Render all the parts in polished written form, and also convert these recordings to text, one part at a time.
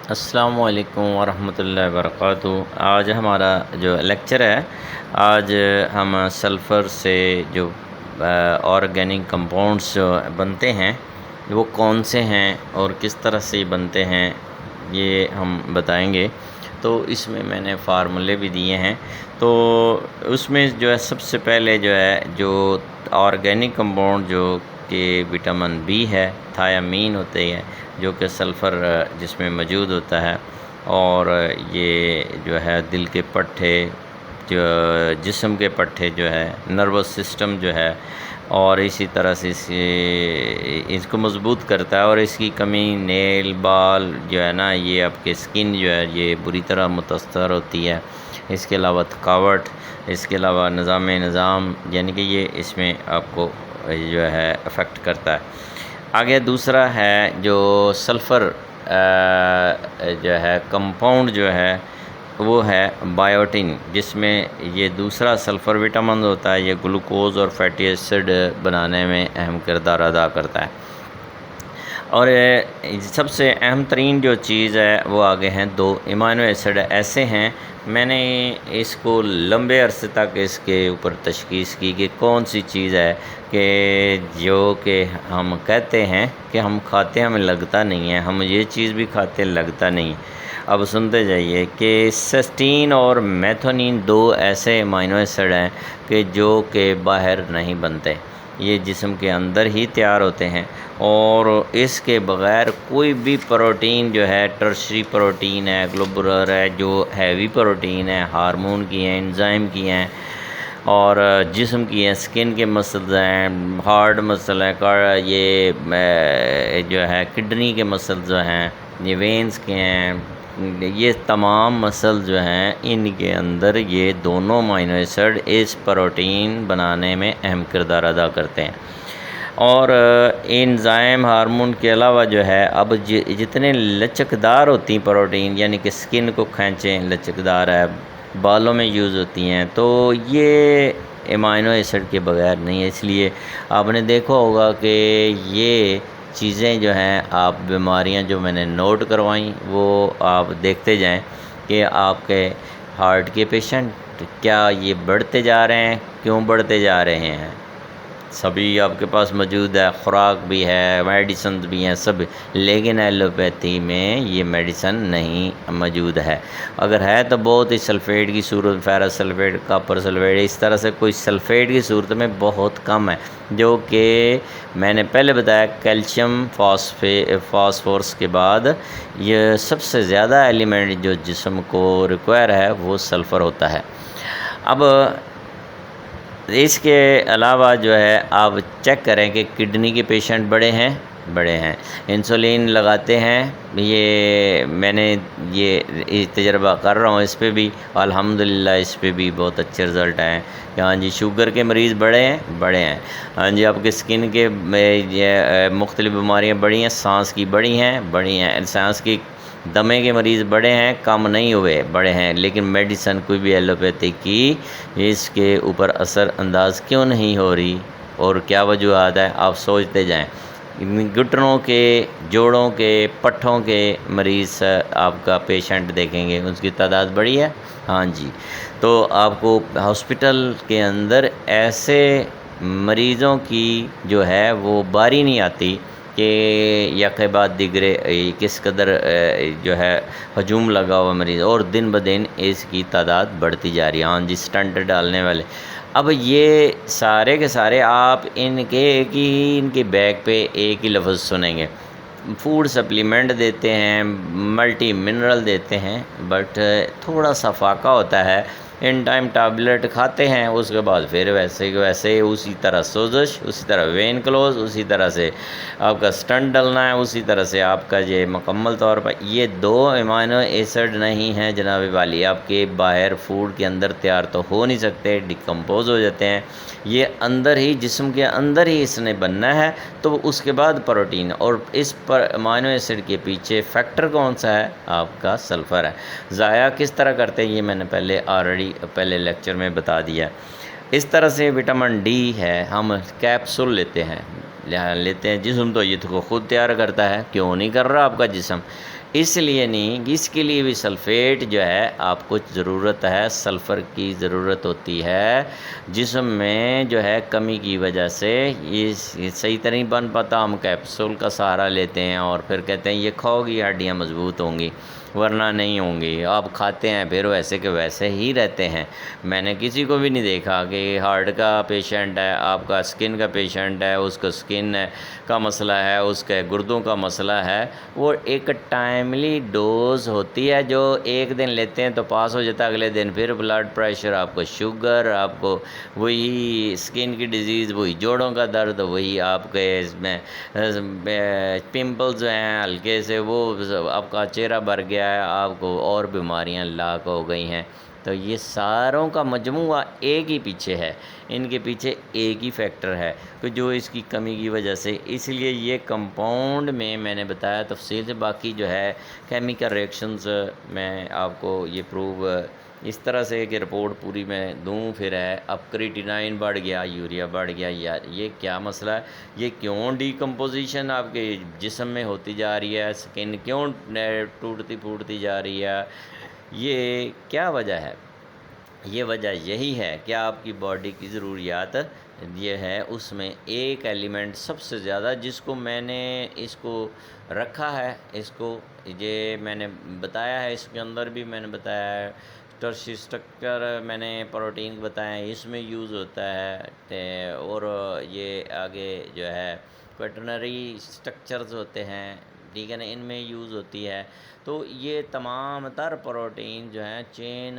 السلام علیکم ورحمۃ اللہ وبرکاتہ۔ آج ہمارا جو لیکچر ہے، آج ہم سلفر سے جو آرگینک کمپاؤنڈس جو بنتے ہیں وہ کون سے ہیں اور کس طرح سے بنتے ہیں یہ ہم بتائیں گے۔ تو اس میں نے فارمولے بھی دیے ہیں، تو اس میں جو ہے سب سے پہلے جو ہے جو آرگینک کمپاؤنڈ جو کہ وٹامن بی ہے، تھیامین ہوتے ہیں جو کہ سلفر جس میں موجود ہوتا ہے، اور یہ جو ہے دل کے پٹھے، جو جسم کے پٹھے جو ہے، نروس سسٹم جو ہے، اور اسی طرح سے اس کو مضبوط کرتا ہے، اور اس کی کمی نیل بال جو ہے نا، یہ آپ کے اسکن جو ہے یہ بری طرح متاثر ہوتی ہے۔ اس کے علاوہ تھکاوٹ، اس کے علاوہ نظام یعنی کہ یہ اس میں آپ کو جو ہے افیکٹ کرتا ہے۔ آگے دوسرا ہے جو سلفر جو ہے کمپاؤنڈ جو ہے وہ ہے بائیوٹین، جس میں یہ دوسرا سلفر وٹامن ہوتا ہے، یہ گلوکوز اور فیٹی ایسڈ بنانے میں اہم کردار ادا کرتا ہے۔ اور سب سے اہم ترین جو چیز ہے وہ آگے ہیں دو امینو ایسڈ ایسے ہیں، میں نے اس کو لمبے عرصے تک اس کے اوپر تشخیص کی کہ کون سی چیز ہے کہ جو کہ ہم کہتے ہیں کہ ہم کھاتے ہمیں لگتا نہیں ہے، ہم یہ چیز بھی کھاتے لگتا نہیں۔ اب سنتے جائیے کہ سسٹین اور میتھونین دو ایسے امینو ایسڈ ہیں کہ جو کہ باہر نہیں بنتے، یہ جسم کے اندر ہی تیار ہوتے ہیں، اور اس کے بغیر کوئی بھی پروٹین جو ہے، ٹرشری پروٹین ہے، گلوبولر ہے، جو ہیوی پروٹین ہے، ہارمون کی ہیں، انزائم کی ہیں، اور جسم کی ہیں، سکن کے مسلز ہیں، ہارٹ مسل ہے، یہ جو ہے کڈنی کے مسلز جو ہیں، یہ وینز کے ہیں، یہ تمام مسل جو ہیں ان کے اندر یہ دونوں امینو ایسڈ اس پروٹین بنانے میں اہم کردار ادا کرتے ہیں۔ اور انزائم ہارمون کے علاوہ جو ہے اب جتنے لچکدار ہوتی ہیں پروٹین، یعنی کہ سکن کو کھینچیں لچکدار ہے، بالوں میں یوز ہوتی ہیں، تو یہ امینو ایسڈ کے بغیر نہیں ہے۔ اس لیے آپ نے دیکھا ہوگا کہ یہ چیزیں جو ہیں، آپ بیماریاں جو میں نے نوٹ کروائیں وہ آپ دیکھتے جائیں کہ آپ کے ہارٹ کے پیشنٹ کیا یہ بڑھتے جا رہے ہیں، کیوں بڑھتے جا رہے ہیں، سبھی آپ کے پاس موجود ہے، خوراک بھی ہے، میڈیسنز بھی ہیں سب، لیکن ایلوپیتھی میں یہ میڈیسن نہیں موجود ہے۔ اگر ہے تو بہت ہی سلفیٹ کی صورت، فیرس سلفیٹ، کاپر سلفیٹ، اس طرح سے کوئی سلفیٹ کی صورت میں بہت کم ہے، جو کہ میں نے پہلے بتایا کیلشیم فاسفورس کے بعد یہ سب سے زیادہ ایلیمنٹ جو جسم کو ریکوائر ہے وہ سلفر ہوتا ہے۔ اب اس کے علاوہ جو ہے آپ چیک کریں کہ کڈنی کے پیشنٹ بڑے ہیں، انسولین لگاتے ہیں، یہ میں نے یہ تجربہ کر رہا ہوں اس پہ بھی، الحمدللہ اس پہ بھی بہت اچھے رزلٹ ہیں کہ ہاں جی شوگر کے مریض بڑے ہیں، ہاں جی آپ کے سکن کے مختلف بیماریاں بڑی ہیں، سانس کی بڑی ہیں، سانس کی دمے کے مریض بڑے ہیں، کم نہیں ہوئے، بڑے ہیں، لیکن میڈیسن کوئی بھی ایلوپیتھی کی اس کے اوپر اثر انداز کیوں نہیں ہو رہی، اور کیا وجوہات ہے آپ سوچتے جائیں۔ گھٹنوں کے، جوڑوں کے، پٹھوں کے مریض آپ کا پیشنٹ دیکھیں گے اس کی تعداد بڑی ہے، ہاں جی، تو آپ کو ہاسپٹل کے اندر ایسے مریضوں کی جو ہے وہ باری نہیں آتی کہ یکے بعد دیگرے کس قدر جو ہے ہجوم لگا ہوا مریض، اور دن بدن اس کی تعداد بڑھتی جا رہی ہے، ہاں جی سٹنٹ ڈالنے والے۔ اب یہ سارے کے سارے آپ ان کے بیک پہ ایک ہی لفظ سنیں گے، فوڈ سپلیمنٹ دیتے ہیں، ملٹی منرل دیتے ہیں، بٹ تھوڑا سا فاقہ ہوتا ہے، ان ٹائم ٹیبلٹ کھاتے ہیں، اس کے بعد پھر ویسے اسی طرح سوزش، اسی طرح وین کلوز، اسی طرح سے آپ کا سٹنٹ ڈلنا ہے، اسی طرح سے آپ کا یہ مکمل طور پر یہ دو امینو ایسڈ نہیں ہیں جناب والی، آپ کے باہر فوڈ کے اندر تیار تو ہو نہیں سکتے، ڈیکمپوز ہو جاتے ہیں، یہ اندر ہی جسم کے اندر ہی اس نے بننا ہے، تو اس کے بعد پروٹین، اور اس پر امینو ایسڈ کے پیچھے فیکٹر کون سا ہے، آپ کا سلفر ہے۔ ضائع کس طرح کرتے ہیں یہ میں نے پہلے لیکچر میں بتا دیا۔ اس طرح سے وٹامن ڈی ہے، ہم کیپسول لیتے ہیں، جسم تو یہ کو خود تیار کرتا ہے، کیوں نہیں کر رہا آپ کا جسم، اس لیے نہیں، اس کے لیے بھی سلفیٹ جو ہے آپ کو ضرورت ہے، سلفر کی ضرورت ہوتی ہے جسم میں جو ہے کمی کی وجہ سے یہ صحیح طرح نہیں بن پاتا۔ ہم کیپسول کا سہارا لیتے ہیں اور پھر کہتے ہیں یہ کھاؤ گی ہڈیاں مضبوط ہوں گی، ورنہ نہیں ہوں گی۔ آپ کھاتے ہیں پھر ویسے کہ ویسے ہی رہتے ہیں۔ میں نے کسی کو بھی نہیں دیکھا کہ ہارٹ کا پیشنٹ ہے، آپ کا اسکن کا پیشنٹ ہے، اس کو اسکن کا مسئلہ ہے، اس کے گردوں کا مسئلہ ہے، وہ ایک ٹائملی ڈوز ہوتی ہے جو ایک دن لیتے ہیں تو پاس ہو جاتا ہے، اگلے دن پھر بلڈ پریشر، آپ کو شوگر، آپ کو وہی اسکن کی ڈیزیز، وہی جوڑوں کا درد، وہی آپ کے اس میں پمپلز ہیں ہلکے سے، وہ آپ کا چہرہ بھر گیا ہے، آپ کو اور بیماریاں لاک ہو گئی ہیں۔ تو یہ ساروں کا مجموعہ ایک ہی پیچھے ہے، ان کے پیچھے ایک ہی فیکٹر ہے کہ جو اس کی کمی کی وجہ سے، اس لیے یہ کمپاؤنڈ میں نے بتایا تفصیل سے، باقی جو ہے کیمیکل ریئیکشنز میں آپ کو یہ پروو اس طرح سے کہ رپورٹ پوری میں دوں پھر ہے۔ اب کریٹینائن بڑھ گیا، یوریا بڑھ گیا، یار یہ کیا مسئلہ ہے؟ یہ کیوں ڈی کمپوزیشن آپ کے جسم میں ہوتی جا رہی ہے؟ سکن کیوں ٹوٹتی پھوٹتی جا رہی ہے؟ یہ کیا وجہ ہے؟ یہ وجہ یہی ہے کہ آپ کی باڈی کی ضروریات یہ ہے، اس میں ایک ایلیمنٹ سب سے زیادہ جس کو میں نے اس کو رکھا ہے، اس کو یہ میں نے بتایا ہے، اس کے اندر بھی میں نے بتایا ہے ٹرشی اسٹرکچر، میں نے پروٹین بتایا ہے، اس میں یوز ہوتا ہے، اور یہ آگے جو ہے کویٹرنری اسٹرکچرز ہوتے ہیں، ٹھیک ہے نا، ان میں یوز ہوتی ہے۔ تو یہ تمام تر پروٹین جو ہیں، چین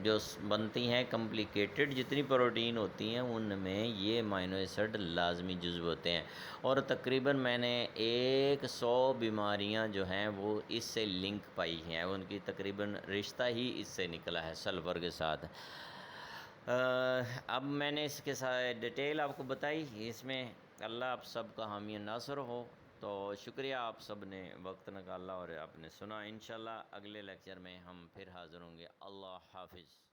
جو بنتی ہیں کمپلیکیٹڈ جتنی پروٹین ہوتی ہیں، ان میں یہ امینو ایسڈ لازمی جزو ہوتے ہیں، اور تقریباً میں نے 100 بیماریاں جو ہیں وہ اس سے لنک پائی ہیں، ان کی تقریباً رشتہ ہی اس سے نکلا ہے سلفر کے ساتھ۔ اب میں نے اس کے ساتھ ڈیٹیل آپ کو بتائی، اس میں اللہ آپ سب کا حامی ناصر ہو۔ تو شکریہ، آپ سب نے وقت نکالا اور آپ نے سنا۔ انشاءاللہ اگلے لیکچر میں ہم پھر حاضر ہوں گے۔ اللہ حافظ۔